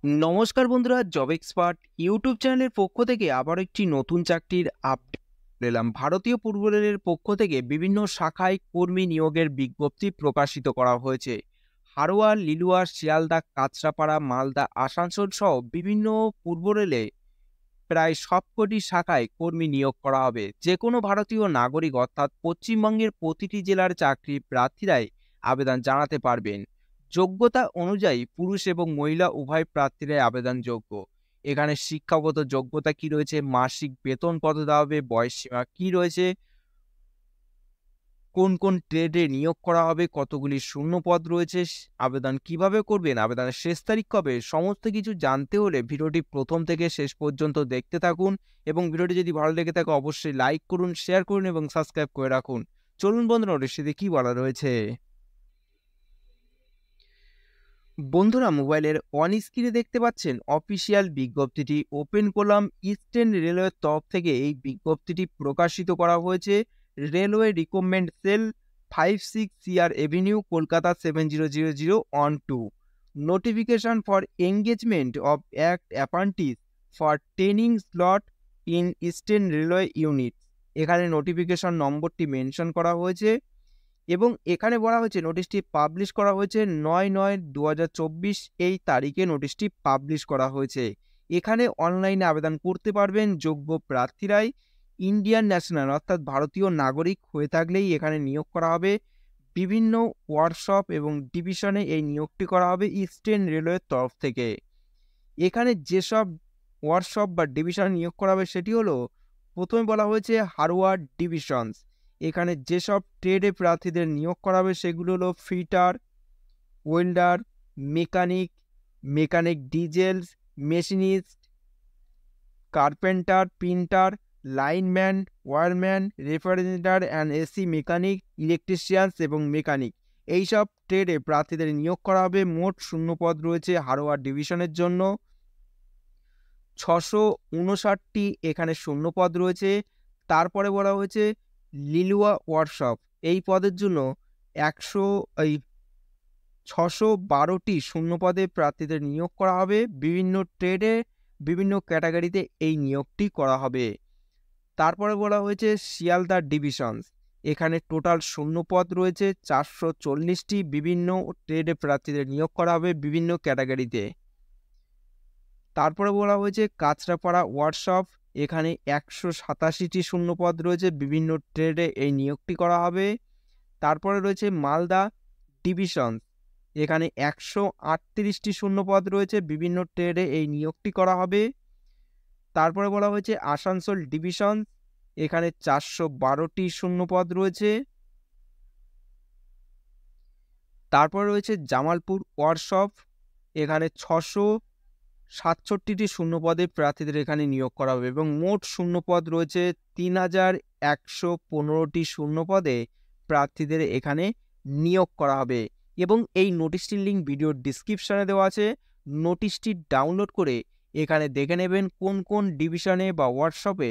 নমস্কার বন্ধুরা, job expert YouTube চ্যানেলের পক্ষ থেকে আবার একটি নতুন চাকরির আপডেট পেলাম। ভারতীয় পূর্ব রেলের পক্ষ থেকে বিভিন্ন শাখায় কর্মী নিয়োগের বিজ্ঞপ্তি প্রকাশিত করা হয়েছে। হারোয়া, লিলুয়া, শিয়ালদা, কাঁচরাপাড়া, মালদা, আসানসোল সহ বিভিন্ন পূর্ব রেলে প্রায় সবকটি শাখায় কর্মী নিয়োগ করা হবে। যে কোনো ভারতীয় নাগরিক অর্থাৎ পশ্চিমবঙ্গের প্রতিটি জেলার চাকরি প্রার্থীরাই আবেদন জানাতে পারবেন। যোগ্যতা অনুযায়ী পুরুষ এবং মহিলা উভয় প্রার্থীরাই আবেদনযোগ্য। এখানে শিক্ষাগত যোগ্যতা কি রয়েছে, মাসিক বেতন কত দেওয়া হবে, বয়সসীমা কি রয়েছে, কোন কোন ট্রেডে নিয়োগ করা হবে, কতগুলি শূন্য পদ রয়েছে, আবেদন কিভাবে করবেন, আবেদনের শেষ তারিখ কবে, সমস্ত কিছু জানতে হলে ভিডিওটি প্রথম থেকে শেষ পর্যন্ত দেখতে থাকুন। এবং ভিডিওটি যদি ভালো লেগে থাকে অবশ্যই লাইক করুন, শেয়ার করুন এবং সাবস্ক্রাইব করে রাখুন। চলুন বন্ধুরা, নোটিশটিতে কি বলা রয়েছে। বন্ধুরা, মোবাইলের অন স্ক্রিনে দেখতে পাচ্ছেন অফিসিয়াল বিজ্ঞপ্তিটি। ওপেন করলাম। ইস্টার্ন রেলওয়ের তরফ থেকে এই বিজ্ঞপ্তিটি প্রকাশিত করা হয়েছে। Railway recruitment sell, 56 CR Avenue, Kolkata 700012। Notification for engagement of act apprentice for training slot in eastern railway unit. এখানে নোটিফিকেশন নম্বরটি মেনশন করা হয়েছে এবং এখানে বলা হয়েছে নোটিশটি পাবলিশ করা হয়েছে 9/9/2024 এই তারিখে নোটিশটি পাবলিশ করা হয়েছে। এখানে অনলাইনে আবেদন করতে পারবেন যোগ্য প্রার্থীরাই। ইন্ডিয়ান ন্যাশনাল অর্থাৎ ভারতীয় নাগরিক হয়ে থাকলেই এখানে নিয়োগ করা হবে। বিভিন্ন ওয়ার্কশপ এবং ডিভিশনে এই নিয়োগটি করা হবে ইস্টার্ন রেলওয়ের তরফ থেকে। এখানে যেসব ওয়ার্কশপ বা ডিভিশন নিয়োগ করা হবে সেটি হলো, প্রথমে বলা হয়েছে হারোয়া ডিভিশনস। এখানে যেসব ট্রেডে প্রার্থীদের নিয়োগ করা হবে সেগুলো হলো fitter, welder, mechanic, mechanic diesels, machinist, carpenter, printer, lineman, wireman, refrigerator and AC mechanic, electricians এবং মেকানিক, এইসব ট্রেডে প্রার্থীদের নিয়োগ করা হবে। মোট শূন্যপদ রয়েছে হারোয়া ডিভিশনের জন্য 659টি এখানে শূন্যপদ রয়েছে। তারপরে বলা হয়েছে লিলুয়া ওয়ার্কশপ, এই পদের জন্য 612টি শূন্যপদে প্রার্থীদের নিয়োগ করা হবে। বিভিন্ন ট্রেডে বিভিন্ন ক্যাটাগরিতে এই নিয়োগটি করা হবে। তারপরে বলা হয়েছে শিয়ালদা ডিভিশনস, এখানে টোটাল শূন্যপদ রয়েছে 440টি। বিভিন্ন ট্রেডে প্রার্থীদের নিয়োগ করা হবে বিভিন্ন ক্যাটাগরিতে। তারপরে বলা হয়েছে কাঁচরাপাড়া ওয়ার্কশপ, এখানে 187টি শূন্যপদ রয়েছে, বিভিন্ন ট্রেডে এই নিয়োগটি করা হবে। তারপরে রয়েছে মালদা ডিভিশন, এখানে 138টি শূন্যপদ রয়েছে, বিভিন্ন ট্রেডে এই নিয়োগটি করা হবে। তারপরে বলা হয়েছে আসানসোল ডিভিশন, এখানে 412টি শূন্যপদ রয়েছে। তারপরে রয়েছে জামালপুর ওয়ার্কশপ, এখানে 667টি শূন্যপদে প্রার্থীদের এখানে নিয়োগ করা হবে এবং মোট শূন্যপদ রয়েছে 3115টি শূন্যপদে প্রার্থীদের এখানে নিয়োগ করা হবে। এবং এই নোটিশটির লিঙ্ক ভিডিওর ডিসক্রিপশনে দেওয়া আছে। নোটিশটি ডাউনলোড করে এখানে দেখে নেবেন কোন কোন ডিভিশনে বা ওয়ার্কশপে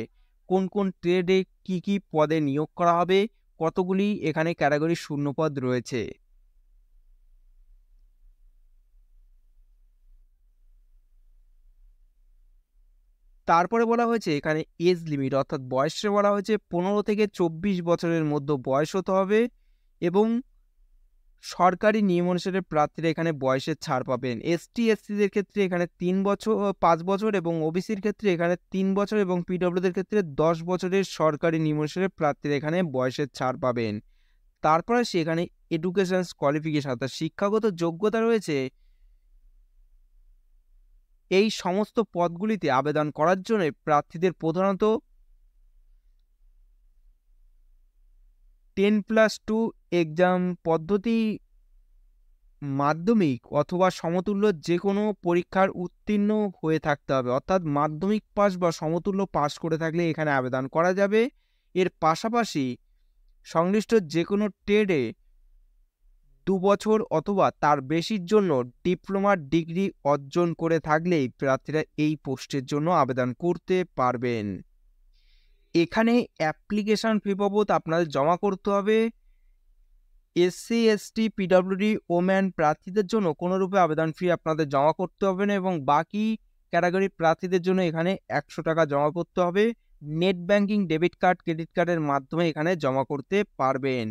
কোন কোন ট্রেডে কি কি পদে নিয়োগ করা হবে, কতগুলি এখানে ক্যাটাগরি শূন্যপদ রয়েছে। তারপরে বলা হয়েছে এখানে এজ লিমিট অর্থাৎ বয়সে বলা হয়েছে 15 থেকে 24 বছরের মধ্যে বয়স হতে হবে এবং সরকারি নিয়ম অনুসারে প্রার্থীরা এখানে বয়সের ছাড় পাবেন। এসটি এসসিদের ক্ষেত্রে এখানে 5 বছর এবং ওবিসির ক্ষেত্রে এখানে 3 বছর এবং পিডব্লিউদের ক্ষেত্রে 10 বছরের সরকারি নিয়ম অনুসারে প্রার্থীরা এখানে বয়সের ছাড় পাবেন। তারপরে সেখানে এডুকেশন কোয়ালিফিকেশন অর্থাৎ শিক্ষাগত যোগ্যতা রয়েছে। এই সমস্ত পদগুলিতে আবেদন করার জন্য প্রার্থীদের প্রধানত 10+2 এক্সাম পদ্ধতি, মাধ্যমিক অথবা সমতুল্য যে কোনো পরীক্ষার উত্তীর্ণ হয়ে থাকতে হবে, অর্থাৎ মাধ্যমিক পাস বা সমতুল্য পাস করে থাকলে এখানে আবেদন করা যাবে। এর পাশাপাশি সংশ্লিষ্ট যে কোনো ট্রেডে 2 বছর অথবা তার বেশির জন্য ডিপ্লোমা ডিগ্রি অর্জন করে থাকলেই প্রার্থীরা এই পোস্টের জন্য আবেদন করতে পারবেন। এখানে অ্যাপ্লিকেশন ফি বাবদ আপনাদের জমা করতে হবে এসসি, এসটি, পিডব্লিউডি, ওম্যান প্রার্থীদের জন্য কোনোরূপে আবেদন ফি আপনাদের জমা করতে হবে না এবং বাকি ক্যাটাগরির প্রার্থীদের জন্য এখানে 100 টাকা জমা করতে হবে। Net banking, debit card, credit কার্ডের মাধ্যমে এখানে জমা করতে পারবেন।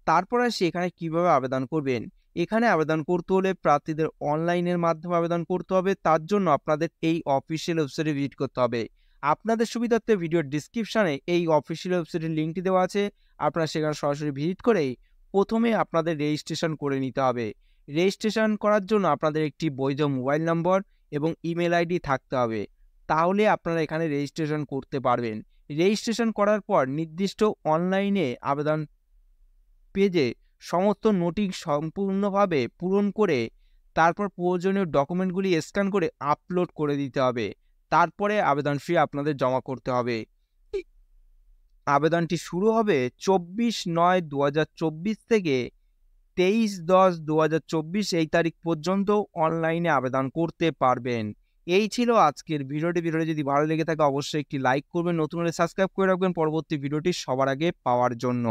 তারপর আসি এখানে কিভাবে আবেদন করবেন। এখানে আবেদন করতে হলে প্রার্থীদের অনলাইনের মাধ্যমে আবেদন করতে হবে। তার জন্য আপনাদের এই অফিসিয়াল ওয়েবসাইটে ভিজিট করতে হবে। আপনাদের সুবিধার্থে ভিডিওর ডিসক্রিপশনে এই অফিসিয়াল ওয়েবসাইটের লিঙ্কটি দেওয়া আছে। আপনারা সেখানে সরাসরি ভিজিট করেই প্রথমে আপনাদের রেজিস্ট্রেশন করে নিতে হবে। রেজিস্ট্রেশন করার জন্য আপনাদের একটি বৈধ মোবাইল নম্বর এবং ইমেল আইডি থাকতে হবে। তাহলে আপনারা এখানে রেজিস্ট্রেশন করতে পারবেন। রেজিস্ট্রেশন করার পর নির্দিষ্ট অনলাইনে আবেদন পেজে সমস্ত নোটিশ সম্পূর্ণভাবে পূরণ করে তারপর প্রয়োজনীয় ডকুমেন্টগুলি স্ক্যান করে আপলোড করে দিতে হবে। তারপরে আবেদন ফি আপনাদের জমা করতে হবে। আবেদনটি শুরু হবে 24/9/2024 থেকে 23/10/2024 এই তারিখ পর্যন্ত অনলাইনে আবেদন করতে পারবেন। এই ছিল আজকের ভিডিওটি। যদি ভালো লেগে থাকে অবশ্যই একটি লাইক করবেন, নতুন হলে সাবস্ক্রাইব করে রাখবেন পরবর্তী ভিডিওটি সবার আগে পাওয়ার জন্য।